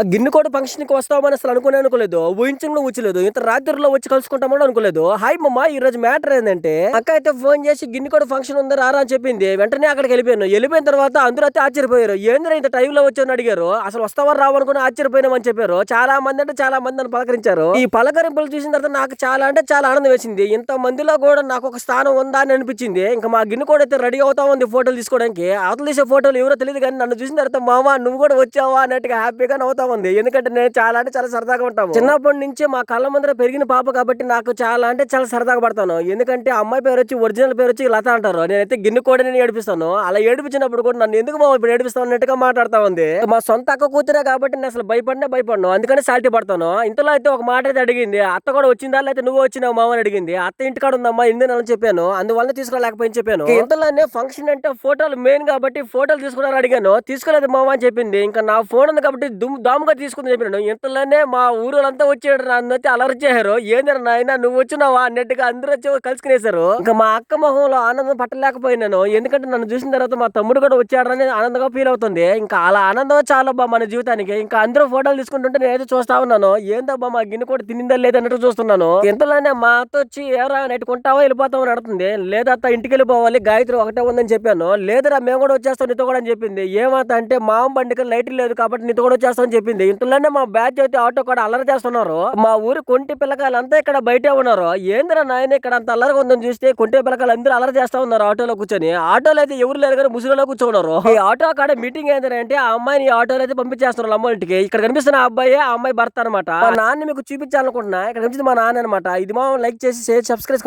ఆ గిన్నెకోట ఫంక్షన్ కి వస్తామని అసలు అనుకోలేదు. ఊహించను ఊచలేదు. ఇంత రాత్రిలో వచ్చి కలుసుకుంటామని అనుకోలేదు. హాయ్ మమ్మ, ఈ రోజు మ్యాటర్ ఏంటంటే అక్క అయితే ఫోన్ చేసి గిన్నెకోట ఫంక్షన్ ఉంది రారా అని చెప్పింది. వెంటనే అక్కడికి వెళ్ళిపోయిన తర్వాత అందరూ అయితే ఆశ్చర్యపోయారు. ఏంద్రా ఇంత టైంలో వచ్చామని అడిగారు. అసలు వస్తావా రావు అనుకుని ఆశ్చర్యపోయినామని చెప్పారు. చాలా మంది అంటే చాలా మంది నన్ను పలకరించారు. ఈ పలకరింపులు చూసిన తర్వాత నాకు చాలా అంటే చాలా ఆనందం వేసింది. ఇంత మందిలో కూడా నాకు ఒక స్థానం ఉందా అని అనిపించింది. ఇంకా మా గిన్నెకోట అయితే రెడీ అవుతా ఉంది ఫోటోలు తీసుకోవడానికి. అవతల తీసే ఫోటోలు ఎవరో తెలియదు కానీ నన్ను చూసిన తర్వాత మామ నువ్వు కూడా వచ్చావా అన్నట్టుగా హ్యాపీగా నవ్వుతా ఉంది. ఎందుకంటే నేను చాలా అంటే చాలా సరదాగా ఉంటాము. చిన్నప్పటి నుంచి మా కళ్ళ ముందర పెరిగిన పాప కాబట్టి నాకు చాలా అంటే చాలా సరదాగా పడతాను. ఎందుకంటే అమ్మాయి పేరు వచ్చి ఒరిజినల్ పేరు వచ్చి లత అంటారు. నేనైతే గిన్నె కూడా నేను ఏడిపిస్తాను. అలా ఏడిపించినప్పుడు కూడా నన్ను ఎందుకు మామ ఇప్పుడు ఏడిపిస్తాను అన్నట్టుగా మాట్లాడుతా ఉంది. మా సొంత అక్క కూతురే కాబట్టి నేను అసలు భయపడను. అందుకని సాల్టీ పడతాను. ఇంతలో అయితే ఒక మాట అయితే అడిగింది. అత్త కూడా వచ్చిందా లేకపోతే నువ్వు వచ్చినావు మామ అని అడిగింది. అత్త ఇంటికాడ ఉందమ్మా ఇందని చెప్పాను. అందువల్ల తీసుకురాలేకపోయింది చెప్పాను. ఇంతలోనే ఫంక్షన్ అంటే ఫోటోలు మెయిన్ కాబట్టి ఫోటోలు తీసుకున్నారని అడిగాను. తీసుకోలేదు మామ అని చెప్పింది. ఇంకా నా ఫోన్ ఉంది కాబట్టి దాముగా తీసుకుంది చెప్పినాను. ఇంతలోనే మా ఊరోళ్ళంతా వచ్చాడు. నన్ను వచ్చి అలర్ట్ చేశారు. ఏంటంటే నాయన నువ్వు వచ్చినావా అన్నట్టుగా అందరూ వచ్చి కలుసుకునేశారు. ఇంకా మా అక్క మొహంలో ఆనందం పట్టలేకపోయినాను. ఎందుకంటే నన్ను చూసిన తర్వాత మా తమ్ముడు కూడా వచ్చాడని ఆనందంగా ఫీల్ అవుతుంది. ఇంకా అలా ఆనందం చాలబ్బా మన జీవితానికి. ఇంకా అందరూ ఫోటోలు తీసుకుంటుంటే నేనైతే చూస్తా ఉన్నాను. ఏందబ్బా మా గిన్నె కూడా తినిందా లేదన్నట్టు చూస్తున్నాను. ఇంతలోనే మా అత్త వచ్చి ఏరా నెట్టుకుంటావా వెళ్ళిపోతావు అని అడుగుతుంది. లేదా అత్త ఇంటికి వెళ్ళిపోవాలి గాయత్రి ఒకటే ఉందని చెప్పాను. లేదురా మేము కూడా వచ్చేస్తాం నీతో కూడా అని చెప్పింది. ఏమంత అంటే మామ బండికి లైట్ లేదు కాబట్టి నీతో కూడా వచ్చేస్తామని చెప్పింది. ఇంతలోనే మా బ్యాచ్ అయితే ఆటో కూడా అల్లరి చేస్తున్నారు. మా ఊరి కొంటి పిల్లకాయలంతా ఇక్కడ బయటే ఉన్నారు. ఏందిరా నాయన ఇక్కడ అంత అల్లరిగా ఉందని చూస్తే కొంటి పిల్లకాయలు అందరూ అల్లరి చేస్తా ఉన్నారు ఆటోలో కూర్చొని. ఆటోలో అయితే ఎవరు లేరు కానీ ముసలిలో కూర్చున్నారు. ఈ ఆటో కాడ మీటింగ్ ఏంటంటే ఆ అమ్మాయిని ఆటోలో అయితే పంపించేస్తున్నారు అమ్మ ఇంటికి. ఇక్కడ కనిపిస్తున్న ఆ అబ్బాయి ఆ అమ్మాయి భర్త అనమాట. మా నాన్న మీకు చూపించాలనుకుంటున్నా. ఇక్కడ కనిపిస్తుంది మా నాన్న అనమాట. ఇది మా లైక్ చేసి షేర్ సబ్స్క్రైబ్